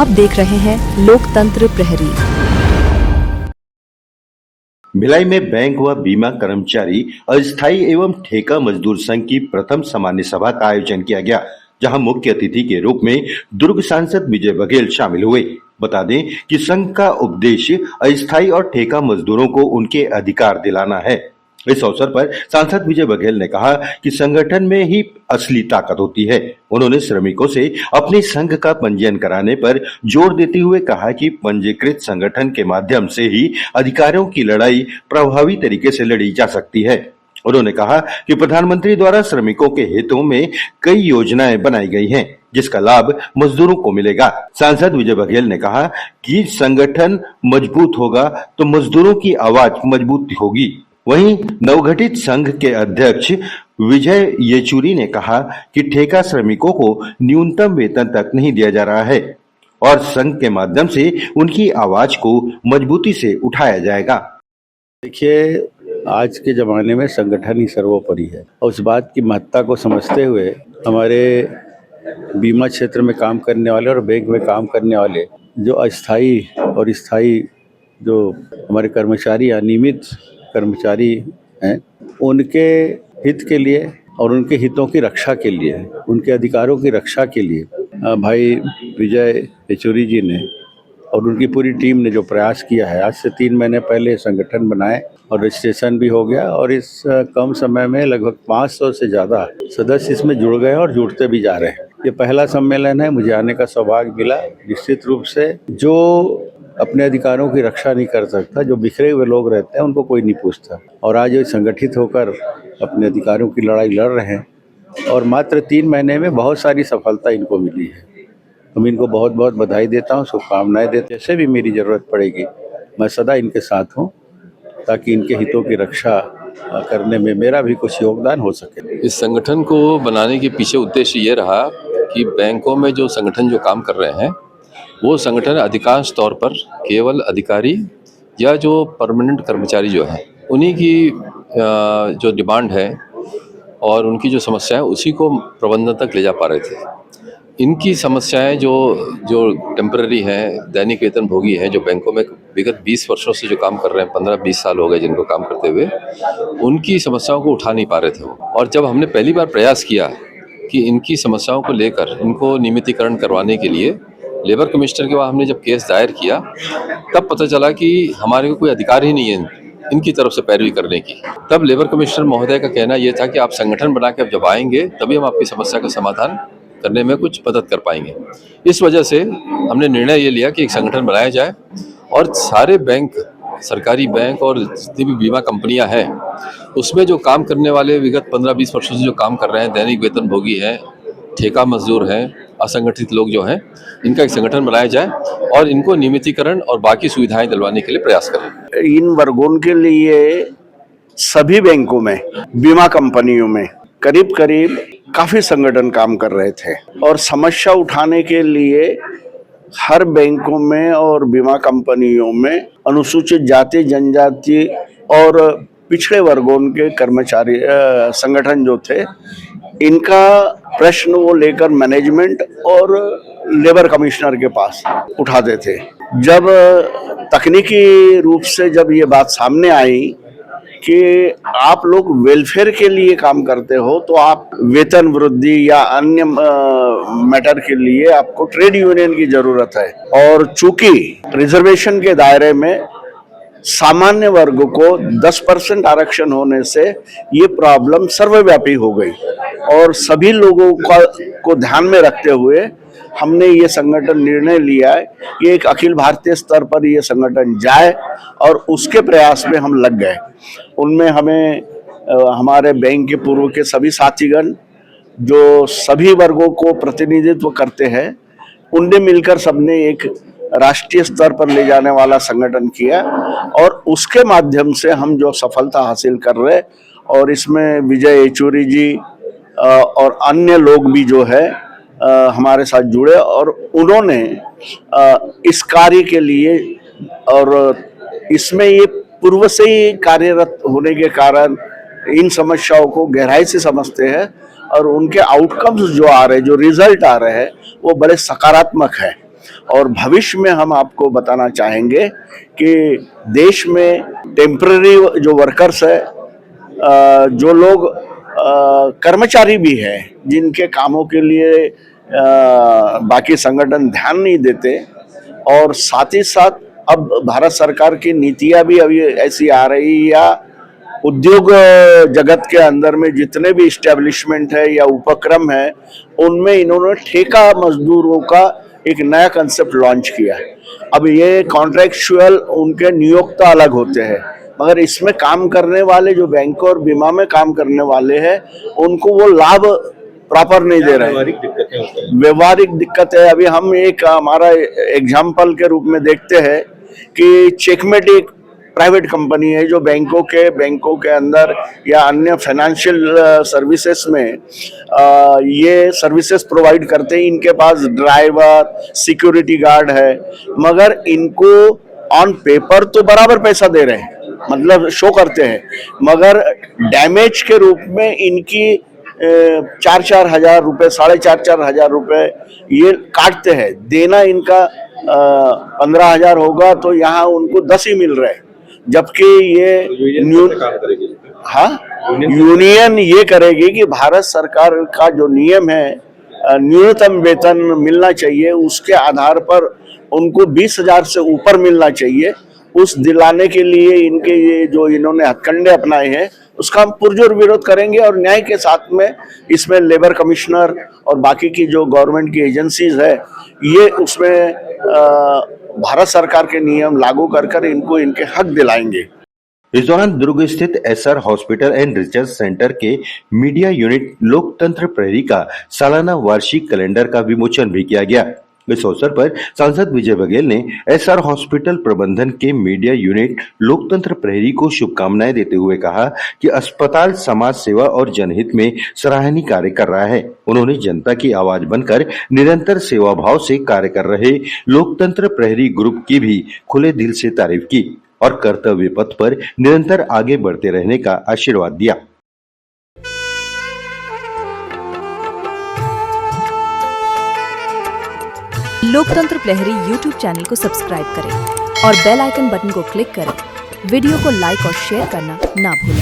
आप देख रहे हैं लोकतंत्र प्रहरी। भिलाई में बैंक व बीमा कर्मचारी अस्थायी एवं ठेका मजदूर संघ की प्रथम सामान्य सभा का आयोजन किया गया, जहां मुख्य अतिथि के रूप में दुर्ग सांसद विजय बघेल शामिल हुए। बता दें कि संघ का उद्देश्य अस्थायी और ठेका मजदूरों को उनके अधिकार दिलाना है। इस अवसर पर सांसद विजय बघेल ने कहा कि संगठन में ही असली ताकत होती है। उन्होंने श्रमिकों से अपने संघ का पंजीयन कराने पर जोर देते हुए कहा कि पंजीकृत संगठन के माध्यम से ही अधिकारों की लड़ाई प्रभावी तरीके से लड़ी जा सकती है। उन्होंने कहा कि प्रधानमंत्री द्वारा श्रमिकों के हितों में कई योजनाएं बनाई गई हैं, जिसका लाभ मजदूरों को मिलेगा। सांसद विजय बघेल ने कहा कि संगठन मजबूत होगा तो मजदूरों की आवाज मजबूत होगी। वहीं नवगठित संघ के अध्यक्ष विजय येचुरी ने कहा कि ठेका श्रमिकों को न्यूनतम वेतन तक नहीं दिया जा रहा है और संघ के माध्यम से उनकी आवाज को मजबूती से उठाया जाएगा। देखिए, आज के ज़माने में संगठन ही सर्वोपरि है और उस बात की महत्ता को समझते हुए हमारे बीमा क्षेत्र में काम करने वाले और बैंक में काम करने वाले जो अस्थायी और स्थायी जो हमारे कर्मचारी अनियमित कर्मचारी हैं, उनके हित के लिए और उनके हितों की रक्षा के लिए, उनके अधिकारों की रक्षा के लिए भाई विजय येचुरी जी ने और उनकी पूरी टीम ने जो प्रयास किया है, आज से 3 महीने पहले संगठन बनाए और रजिस्ट्रेशन भी हो गया और इस कम समय में लगभग 500 से ज़्यादा सदस्य इसमें जुड़ गए और जुड़ते भी जा रहे हैं। ये पहला सम्मेलन है, मुझे आने का सौभाग्य मिला। निश्चित रूप से जो अपने अधिकारों की रक्षा नहीं कर सकता, जो बिखरे हुए लोग रहते हैं, उनको कोई नहीं पूछता और आज ये संगठित होकर अपने अधिकारों की लड़ाई लड़ रहे हैं और मात्र 3 महीने में बहुत सारी सफलता इनको मिली है। मैं इनको बहुत बहुत बधाई देता हूँ, शुभकामनाएं देता हूँ। जैसे भी मेरी ज़रूरत पड़ेगी मैं सदा इनके साथ हूँ ताकि इनके हितों की रक्षा करने में मेरा भी कुछ योगदान हो सके। इस संगठन को बनाने के पीछे उद्देश्य ये रहा कि बैंकों में जो संगठन जो काम कर रहे हैं वो संगठन अधिकांश तौर पर केवल अधिकारी या जो परमानेंट कर्मचारी जो हैं उन्हीं की जो डिमांड है और उनकी जो समस्या है उसी को प्रबंधन तक ले जा पा रहे थे। इनकी समस्याएं जो टेम्पररी हैं, दैनिक वेतन भोगी हैं, जो बैंकों में विगत 20 वर्षों से जो काम कर रहे हैं, 15-20 साल हो गए जिनको काम करते हुए, उनकी समस्याओं को उठा नहीं पा रहे थे वो। और जब हमने पहली बार प्रयास किया कि इनकी समस्याओं को लेकर इनको नियमितीकरण करवाने के लिए लेबर कमिश्नर के बाद हमने जब केस दायर किया, तब पता चला कि हमारे को कोई अधिकार ही नहीं है इनकी तरफ से पैरवी करने की। तब लेबर कमिश्नर महोदय का कहना यह था कि आप संगठन बना के अब जब आएंगे तभी हम आपकी समस्या का समाधान करने में कुछ मदद कर पाएंगे। इस वजह से हमने निर्णय ये लिया कि एक संगठन बनाया जाए और सारे बैंक, सरकारी बैंक और जितनी भी बीमा कंपनियां हैं उसमें जो काम करने वाले विगत 15-20 वर्षों से जो काम कर रहे हैं, दैनिक वेतन भोगी हैं, ठेका मजदूर हैं, असंगठित लोग जो हैं, इनका एक संगठन बनाया जाए और इनको नियमितीकरण और बाकी सुविधाएं दिलवाने के लिए प्रयास करें। इन वर्गों के लिए सभी बैंकों में, बीमा कंपनियों में करीब करीब काफी संगठन काम कर रहे थे और समस्या उठाने के लिए हर बैंकों में और बीमा कंपनियों में अनुसूचित जाति, जनजाति और पिछड़े वर्गों के कर्मचारी संगठन जो थे, इनका प्रश्न वो लेकर मैनेजमेंट और लेबर कमिश्नर के पास उठाते थे। जब तकनीकी रूप से जब ये बात सामने आई कि आप लोग वेलफेयर के लिए काम करते हो तो आप वेतन वृद्धि या अन्य मैटर के लिए आपको ट्रेड यूनियन की जरूरत है और चूंकि रिजर्वेशन के दायरे में सामान्य वर्ग को 10% आरक्षण होने से ये प्रॉब्लम सर्वव्यापी हो गई और सभी लोगों को ध्यान में रखते हुए हमने ये संगठन निर्णय लिया है कि एक अखिल भारतीय स्तर पर ये संगठन जाए और उसके प्रयास में हम लग गए। उनमें हमें हमारे बैंक के पूर्व के सभी साथीगण जो सभी वर्गों को प्रतिनिधित्व करते हैं, उनने मिलकर सबने एक राष्ट्रीय स्तर पर ले जाने वाला संगठन किया और उसके माध्यम से हम जो सफलता हासिल कर रहे और इसमें विजय येचुरी जी और अन्य लोग भी जो है हमारे साथ जुड़े और उन्होंने इस कार्य के लिए और इसमें ये पूर्व से ही कार्यरत होने के कारण इन समस्याओं को गहराई से समझते हैं और उनके आउटकम्स जो आ रहे हैं, जो रिजल्ट आ रहे हैं, वो बड़े सकारात्मक है और भविष्य में हम आपको बताना चाहेंगे कि देश में टेम्पररी जो वर्कर्स है, जो लोग कर्मचारी भी हैं, जिनके कामों के लिए बाकी संगठन ध्यान नहीं देते, और साथ ही साथ अब भारत सरकार की नीतियां भी अभी ऐसी आ रही, या उद्योग जगत के अंदर में जितने भी इस्टेब्लिशमेंट है या उपक्रम है, उनमें इन्होंने ठेका मजदूरों का एक नया कंसेप्ट लॉन्च किया है। अब ये कॉन्ट्रेक्चुअल उनके नियोक्ता अलग होते हैं, मगर इसमें काम करने वाले जो बैंक और बीमा में काम करने वाले हैं, उनको वो लाभ प्रॉपर नहीं दे रहे हैं। व्यवहारिक दिक्कत है। अभी हम एक हमारा एग्जाम्पल के रूप में देखते हैं कि चेकमेट एक प्राइवेट कंपनी है जो बैंकों के अंदर या अन्य फाइनेंशियल सर्विसेज में ये सर्विसेज प्रोवाइड करते हैं। इनके पास ड्राइवर, सिक्योरिटी गार्ड है, मगर इनको ऑन पेपर तो बराबर पैसा दे रहे हैं, मतलब शो करते हैं, मगर डैमेज के रूप में इनकी 4-4 हजार रुपए, 4.5 हजार रुपए ये काटते हैं। देना इनका 15 हजार होगा तो यहाँ उनको 10 ही मिल रहे हैं, जबकि ये यूनियन ये करेगी कि भारत सरकार का जो नियम है न्यूनतम वेतन मिलना चाहिए, उसके आधार पर उनको 20 हजार से ऊपर मिलना चाहिए। उस दिलाने के लिए इनके ये जो इन्होंने हथकंडे अपनाए हैं, उसका हम पुरजोर विरोध करेंगे, और न्याय के साथ में इसमें लेबर कमिश्नर और बाकी की जो गवर्नमेंट की एजेंसीज है, ये उसमें भारत सरकार के नियम लागू कर इनको इनके हक दिलाएंगे। इस दौरान दुर्ग स्थित SR hospital and research centre के मीडिया यूनिट लोकतंत्र प्रहरी का सालाना वार्षिक कैलेंडर का विमोचन भी किया गया। इस अवसर पर सांसद विजय बघेल ने एसआर हॉस्पिटल प्रबंधन के मीडिया यूनिट लोकतंत्र प्रहरी को शुभकामनाएं देते हुए कहा कि अस्पताल समाज सेवा और जनहित में सराहनीय कार्य कर रहा है। उन्होंने जनता की आवाज बनकर निरंतर सेवा भाव से कार्य कर रहे लोकतंत्र प्रहरी ग्रुप की भी खुले दिल से तारीफ की और कर्तव्य पथ पर निरंतर आगे बढ़ते रहने का आशीर्वाद दिया। लोकतंत्र प्रहरी YouTube चैनल को सब्सक्राइब करें और बेल आइकन बटन को क्लिक करें। वीडियो को लाइक और शेयर करना ना भूलें।